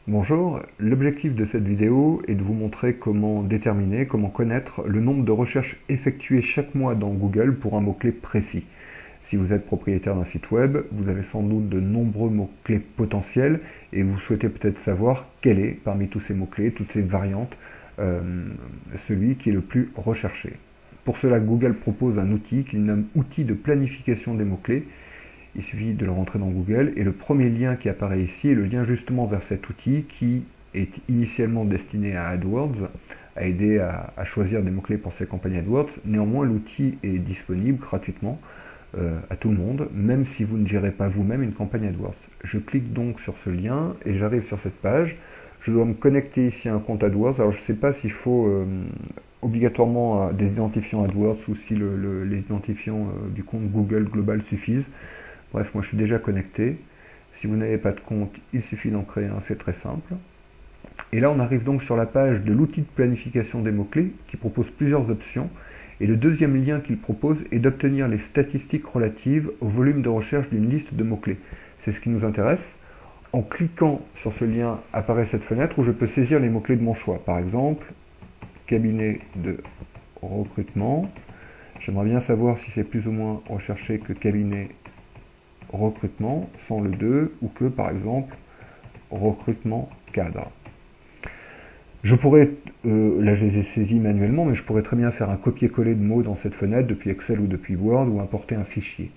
Bonjour, l'objectif de cette vidéo est de vous montrer comment déterminer, comment connaître le nombre de recherches effectuées chaque mois dans Google pour un mot-clé précis. Si vous êtes propriétaire d'un site web, vous avez sans doute de nombreux mots-clés potentiels et vous souhaitez peut-être savoir quel est, parmi tous ces mots-clés, toutes ces variantes, celui qui est le plus recherché. Pour cela, Google propose un outil qu'il nomme outil de planification des mots-clés. Il suffit de le rentrer dans Google et le premier lien qui apparaît ici est le lien justement vers cet outil qui est initialement destiné à AdWords, à aider à choisir des mots-clés pour ses campagnes AdWords. Néanmoins, l'outil est disponible gratuitement à tout le monde, même si vous ne gérez pas vous-même une campagne AdWords. Je clique donc sur ce lien et j'arrive sur cette page. Je dois me connecter ici à un compte AdWords. Alors je ne sais pas s'il faut obligatoirement des identifiants AdWords ou si les identifiants du compte Google Global suffisent. Bref, moi je suis déjà connecté. Si vous n'avez pas de compte, il suffit d'en créer un, c'est très simple. Et là, on arrive donc sur la page de l'outil de planification des mots-clés qui propose plusieurs options. Et le deuxième lien qu'il propose est d'obtenir les statistiques relatives au volume de recherche d'une liste de mots-clés. C'est ce qui nous intéresse. En cliquant sur ce lien, apparaît cette fenêtre où je peux saisir les mots-clés de mon choix. Par exemple, cabinet de recrutement. J'aimerais bien savoir si c'est plus ou moins recherché que cabinet recrutement sans le 2 ou que par exemple recrutement cadre. Je pourrais, là je les ai saisis manuellement, mais je pourrais très bien faire un copier-coller de mots dans cette fenêtre depuis Excel ou depuis Word ou importer un fichier.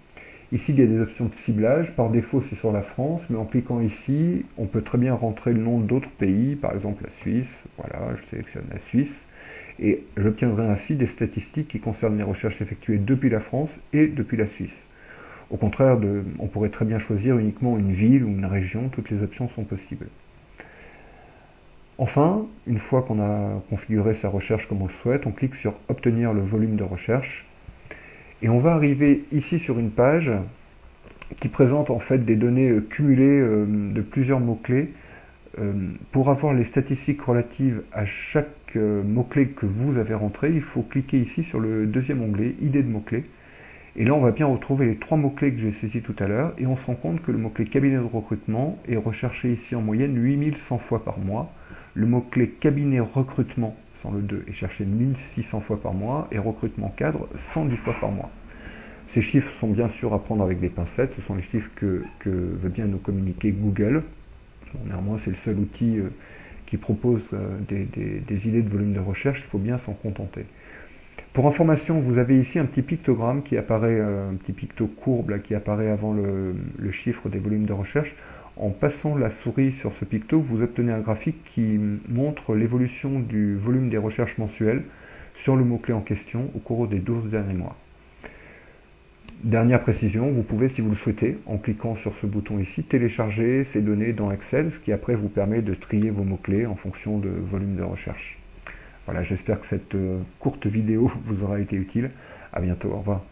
Ici il y a des options de ciblage, par défaut c'est sur la France, mais en cliquant ici on peut très bien rentrer le nom d'autres pays, par exemple la Suisse, voilà, je sélectionne la Suisse, et j'obtiendrai ainsi des statistiques qui concernent les recherches effectuées depuis la France et depuis la Suisse. Au contraire, on pourrait très bien choisir uniquement une ville ou une région, toutes les options sont possibles. Enfin, une fois qu'on a configuré sa recherche comme on le souhaite, on clique sur « Obtenir le volume de recherche » et on va arriver ici sur une page qui présente en fait des données cumulées de plusieurs mots-clés. Pour avoir les statistiques relatives à chaque mot-clé que vous avez rentré, il faut cliquer ici sur le deuxième onglet « Idées de mots-clés ». Et là, on va bien retrouver les trois mots-clés que j'ai saisis tout à l'heure, et on se rend compte que le mot-clé cabinet de recrutement est recherché ici en moyenne 8100 fois par mois. Le mot-clé cabinet recrutement, sans le 2, est cherché 1600 fois par mois, et recrutement cadre 110 fois par mois. Ces chiffres sont bien sûr à prendre avec des pincettes, ce sont les chiffres que veut bien nous communiquer Google. Bon, néanmoins, c'est le seul outil qui propose des idées de volume de recherche, il faut bien s'en contenter. Pour information, vous avez ici un petit pictogramme qui apparaît, un petit picto courbe là, qui apparaît avant le chiffre des volumes de recherche. En passant la souris sur ce picto, vous obtenez un graphique qui montre l'évolution du volume des recherches mensuelles sur le mot-clé en question au cours des 12 derniers mois. Dernière précision, vous pouvez, si vous le souhaitez, en cliquant sur ce bouton ici, télécharger ces données dans Excel, ce qui après vous permet de trier vos mots-clés en fonction de volume de recherche. Voilà, j'espère que cette courte vidéo vous aura été utile. À bientôt, au revoir.